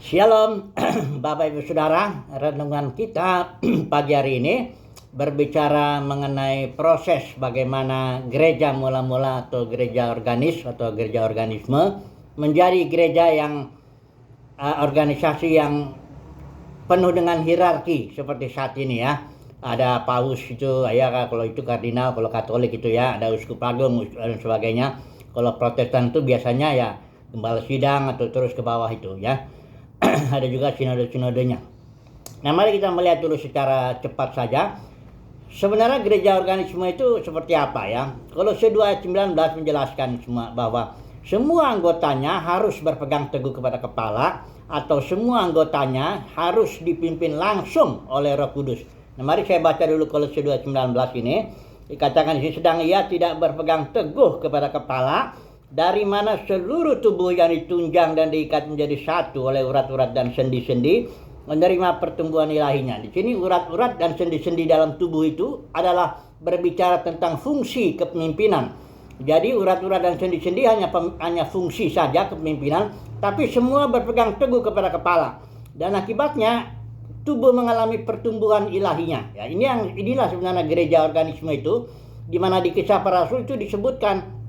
Shalom, Bapak Ibu Saudara. Renungan kita pagi hari ini berbicara mengenai proses bagaimana gereja mula-mula atau gereja organis atau gereja organisme menjadi gereja yang organisasi yang penuh dengan hierarki seperti saat ini ya. Ada paus itu ya, kalau itu kardinal, kalau Katolik itu ya ada uskup agung dan sebagainya. Kalau Protestan itu biasanya ya gembala sidang atau terus ke bawah itu ya. Ada juga sinode-sinodenya. Nah, mari kita melihat dulu secara cepat saja. Sebenarnya gereja organisme itu seperti apa ya? Kolose 2 ayat 19 menjelaskan semua bahwa semua anggotanya harus berpegang teguh kepada kepala, atau semua anggotanya harus dipimpin langsung oleh Roh Kudus. Nah, mari saya baca dulu Kolose 2 ayat 19 ini. Dikatakan di sini, sedang ia tidak berpegang teguh kepada kepala, dari mana seluruh tubuh yang ditunjang dan diikat menjadi satu oleh urat-urat dan sendi-sendi menerima pertumbuhan ilahinya. Di sini urat-urat dan sendi-sendi dalam tubuh itu adalah berbicara tentang fungsi kepemimpinan. Jadi urat-urat dan sendi-sendi hanya fungsi saja kepemimpinan, tapi semua berpegang teguh kepada kepala. Dan akibatnya tubuh mengalami pertumbuhan ilahinya. Ya, inilah sebenarnya gereja organisme itu, di mana di Kisah Para Rasul itu disebutkan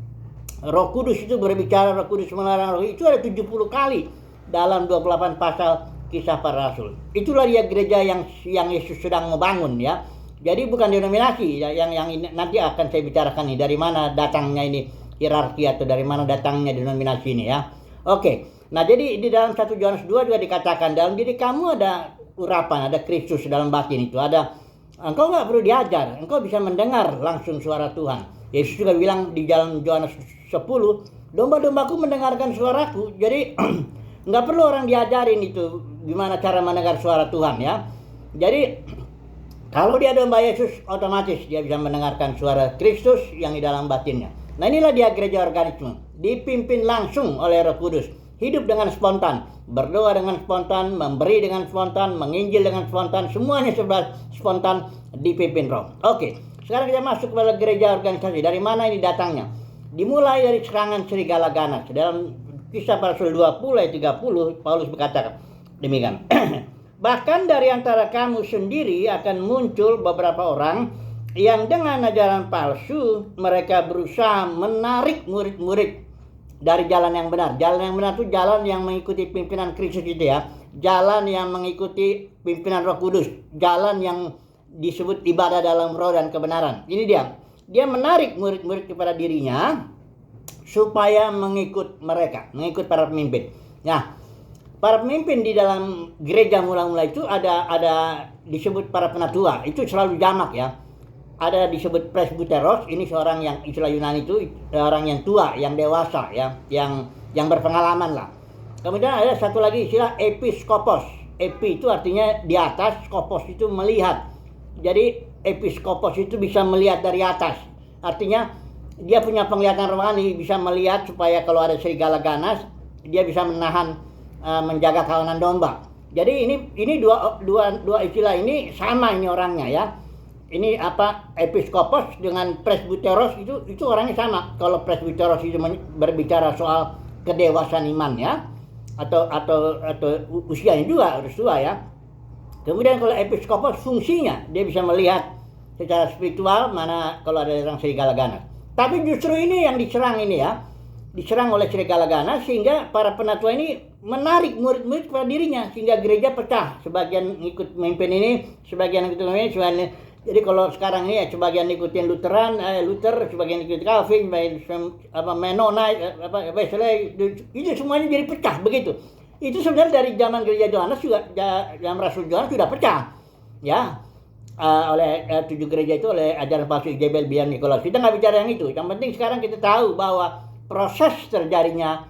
Roh Kudus itu berbicara, Roh Kudus melarang roh itu ada 70 kali dalam 28 pasal Kisah Para Rasul. Itulah dia gereja yang Yesus sedang membangun ya. Jadi bukan denominasi ya, yang ini nanti akan saya bicarakan nih, dari mana datangnya ini hierarki atau dari mana datangnya denominasi ini ya. Oke. Nah, jadi di dalam 1 Yohanes 2 juga dikatakan dalam diri kamu ada urapan, ada Kristus dalam batin itu. Engkau nggak perlu diajar, engkau bisa mendengar langsung suara Tuhan. Yesus juga bilang di dalam Yohanes 10, domba-dombaku mendengarkan suaraku. Jadi nggak perlu orang diajarin itu gimana cara mendengar suara Tuhan ya. Jadi kalau dia domba Yesus, otomatis dia bisa mendengarkan suara Kristus yang di dalam batinnya. Nah, inilah dia gereja organisme, dipimpin langsung oleh Roh Kudus, hidup dengan spontan, berdoa dengan spontan, memberi dengan spontan, menginjil dengan spontan, semuanya serba spontan, dipimpin Roh. Oke, sekarang kita masuk kepada gereja organisasi. Dari mana ini datangnya? Dimulai dari serangan serigala ganas. Dalam Kisah Para Rasul 20 ayat 30, Paulus berkata demikian. Bahkan dari antara kamu sendiri akan muncul beberapa orang yang dengan ajaran palsu mereka berusaha menarik murid-murid dari jalan yang benar. Jalan yang benar itu jalan yang mengikuti pimpinan Kristus itu ya. Jalan yang mengikuti pimpinan Roh Kudus. Jalan yang disebut ibadah dalam roh dan kebenaran. Ini dia menarik murid-murid kepada dirinya supaya mengikut mereka, mengikut para pemimpin. Nah, para pemimpin di dalam gereja mula-mula itu ada disebut para penatua. Itu selalu jamak ya. Ada disebut presbyteros, ini seorang yang istilah Yunani itu orang yang tua, yang dewasa ya, yang berpengalaman lah. Kemudian ada satu lagi istilah episkopos. Epi itu artinya di atas, skopos itu melihat. Jadi episkopos itu bisa melihat dari atas. Artinya dia punya penglihatan rohani, bisa melihat supaya kalau ada serigala ganas dia bisa menahan, menjaga kawanan domba. Jadi ini dua istilah ini sama ini orangnya ya. Ini episkopos dengan presbyteros itu orangnya sama. Kalau presbyteros itu berbicara soal kedewasaan iman ya, atau usianya juga harus tua ya. Kemudian kalau episkopos fungsinya dia bisa melihat secara spiritual mana kalau ada orang serigala ganas. Tapi justru ini yang diserang ini ya, diserang oleh serigala ganas sehingga para penatua ini menarik murid-murid kepada dirinya sehingga gereja pecah. Sebagian ikut pemimpin ini, sebagian ikut pemimpin, sebagian. Jadi kalau sekarang ini ya sebagian ikutin Luther, sebagian ikut Calvin, Mennonite, Wesley, itu semuanya jadi pecah begitu. Itu sebenarnya dari zaman gereja Yohanes juga, zaman Rasul Yohanes sudah pecah ya, oleh 7 gereja itu oleh ajaran palsu Jebel, Bian, Nikolaus. Kita nggak bicara yang itu. Yang penting sekarang kita tahu bahwa proses terjadinya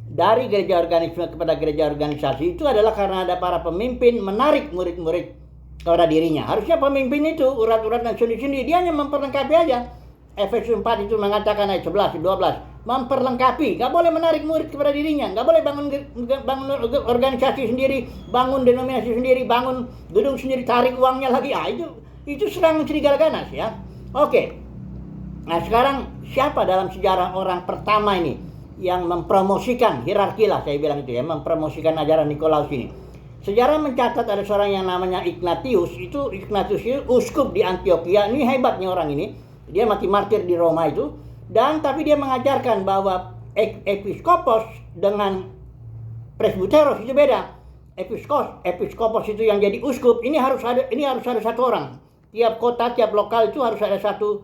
dari gereja organisme kepada gereja organisasi itu adalah karena ada para pemimpin menarik murid-murid kepada dirinya. Harusnya pemimpin itu urat-urat dan sendi-sendi dia hanya memperlengkapi aja. Efesus 4 itu mengatakan ayat 11, 12, memperlengkapi, gak boleh menarik murid kepada dirinya, gak boleh bangun organisasi sendiri, bangun denominasi sendiri, bangun gedung sendiri, tarik uangnya lagi. Itu serangan serigala ganas ya. Oke. Nah, sekarang siapa dalam sejarah orang pertama ini yang mempromosikan hierarki lah, saya bilang itu ya, mempromosikan ajaran Nikolaus ini. Sejarah mencatat ada seorang yang namanya Ignatius itu uskup di Antioquia. Ini hebatnya orang ini. Dia mati martir di Roma itu, dan tapi dia mengajarkan bahwa episkopos dengan presbyteros itu beda. Episkopos itu yang jadi uskup, ini harus ada satu orang. Tiap kota, tiap lokal itu harus ada satu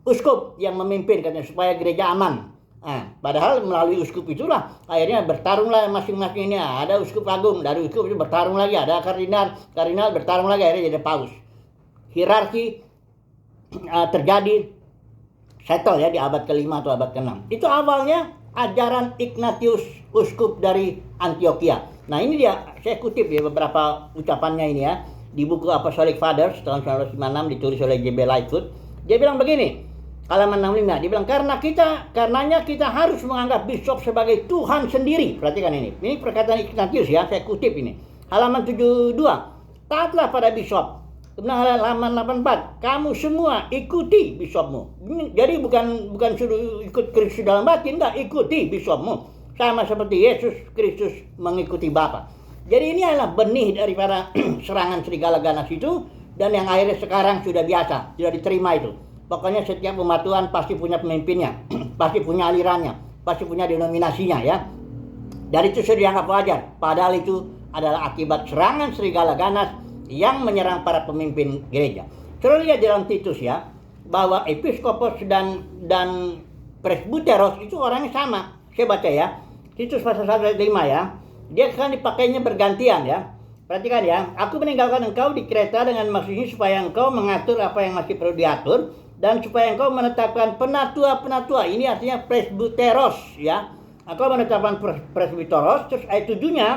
uskup yang memimpin katanya supaya gereja aman. Nah, padahal melalui uskup itulah akhirnya bertarunglah masing-masing ini. Ada uskup agung, dari uskup itu bertarung lagi, ada kardinal bertarung lagi, akhirnya jadi paus. Hierarki terjadi settle ya di abad ke-5 atau abad ke-6. Itu awalnya ajaran Ignatius, uskup dari Antioquia. Nah, ini dia, saya kutip ya beberapa ucapannya ini ya di buku Apostolic Fathers tahun 1956 ditulis oleh J.B. Lightfoot. Dia bilang begini, halaman 65, dia bilang karenanya kita harus menganggap bishop sebagai Tuhan sendiri. Perhatikan ini perkataan Ignatius ya, saya kutip ini. Halaman 72, taatlah pada bishop. Kemudian halaman 84, kamu semua ikuti bishopmu. Jadi bukan suruh ikut Kristus dalam batin, enggak, ikuti bishopmu. Sama seperti Yesus Kristus mengikuti Bapa. Jadi ini adalah benih daripada serangan serigala ganas itu, dan yang akhirnya sekarang sudah biasa, sudah diterima itu. Pokoknya setiap umat Tuhan pasti punya pemimpinnya, pasti punya alirannya, pasti punya denominasinya ya. Dan itu sudah dianggap wajar. Padahal itu adalah akibat serangan serigala ganas yang menyerang para pemimpin gereja. Saudara lihat dalam Titus ya, bahwa episkopos dan presbyteros itu orangnya sama. Saya baca ya, Titus pasal 1 ayat 5 ya. Dia akan dipakainya bergantian ya. Perhatikan ya, aku meninggalkan engkau di Kreta dengan maksud ini supaya engkau mengatur apa yang masih perlu diatur, dan supaya engkau menetapkan penatua. Ini artinya presbyteros ya. Engkau menetapkan presbyteros. Terus ayat 7-nya,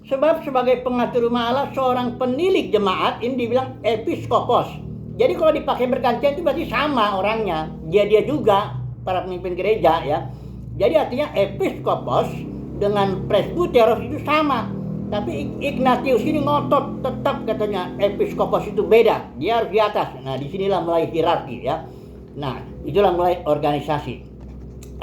sebab sebagai pengatur rumah Allah seorang penilik jemaat, ini dibilang episkopos. Jadi kalau dipakai bergantian itu berarti sama orangnya. Dia juga para pemimpin gereja ya. Jadi artinya episkopos dengan presbyteros itu sama. Tapi Ignatius ini ngotot, tetap katanya episkopos itu beda, dia harus di atas. Nah, disinilah mulai hierarki ya. Nah, itulah mulai organisasi.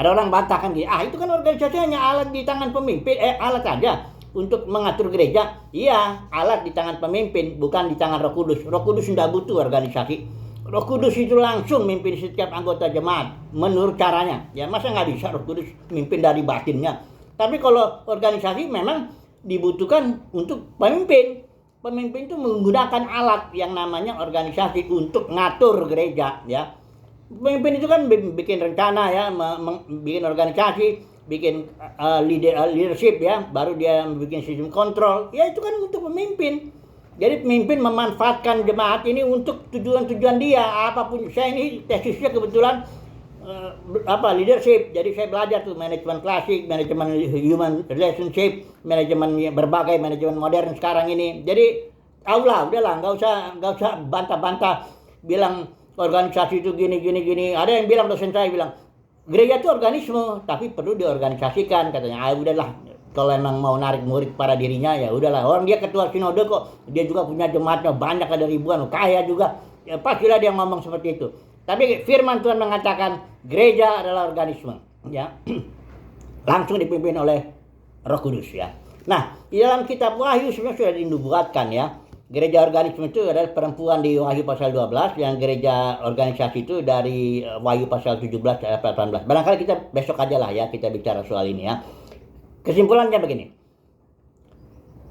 Ada orang bantah kan gini, itu kan organisasi hanya alat di tangan pemimpin, alat aja untuk mengatur gereja. Iya, alat di tangan pemimpin, bukan di tangan Roh Kudus. Roh Kudus tidak butuh organisasi. Roh Kudus itu langsung mimpin setiap anggota jemaat menurut caranya. Ya, masa nggak bisa Roh Kudus mimpin dari batinnya. Tapi kalau organisasi memang dibutuhkan untuk pemimpin. Pemimpin itu menggunakan alat yang namanya organisasi untuk ngatur gereja ya. Pemimpin itu kan bikin rencana ya, bikin organisasi, bikin leadership ya, baru dia bikin sistem kontrol. Ya itu kan untuk pemimpin. Jadi pemimpin memanfaatkan jemaat ini untuk tujuan-tujuan dia, apapun. Saya ini tesisnya kebetulan leadership. Jadi saya belajar tuh manajemen klasik, manajemen human relationship, manajemen berbagai manajemen modern sekarang ini. Jadi udahlah, nggak usah bantah-bantah bilang organisasi itu gini. Ada yang bilang, dosen saya bilang gereja itu organisme tapi perlu diorganisasikan katanya. Udahlah, kalau emang mau narik murid pada dirinya ya udahlah. Orang dia ketua sinode kok, dia juga punya jemaatnya banyak, ada ribuan, kaya juga. Ya, pastilah dia ngomong seperti itu. Tapi firman Tuhan mengatakan gereja adalah organisme ya. Langsung dipimpin oleh Roh Kudus ya. Nah, di dalam kitab Wahyu sebenarnya sudah dinubuatkan ya. Gereja organisme itu adalah perempuan di Wahyu pasal 12, yang gereja organisasi itu dari Wahyu pasal 17 ayat 18. Barangkali kita besok aja lah ya kita bicara soal ini ya. Kesimpulannya begini.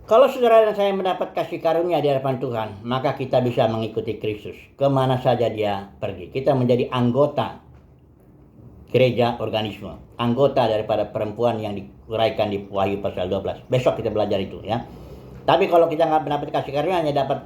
Kalau saudara dan saya mendapat kasih karunia di hadapan Tuhan, maka kita bisa mengikuti Kristus kemana saja dia pergi. Kita menjadi anggota gereja organisme, anggota daripada perempuan yang diuraikan di Wahyu pasal 12. Besok kita belajar itu ya. Tapi kalau kita nggak mendapat kasih karunia, hanya dapat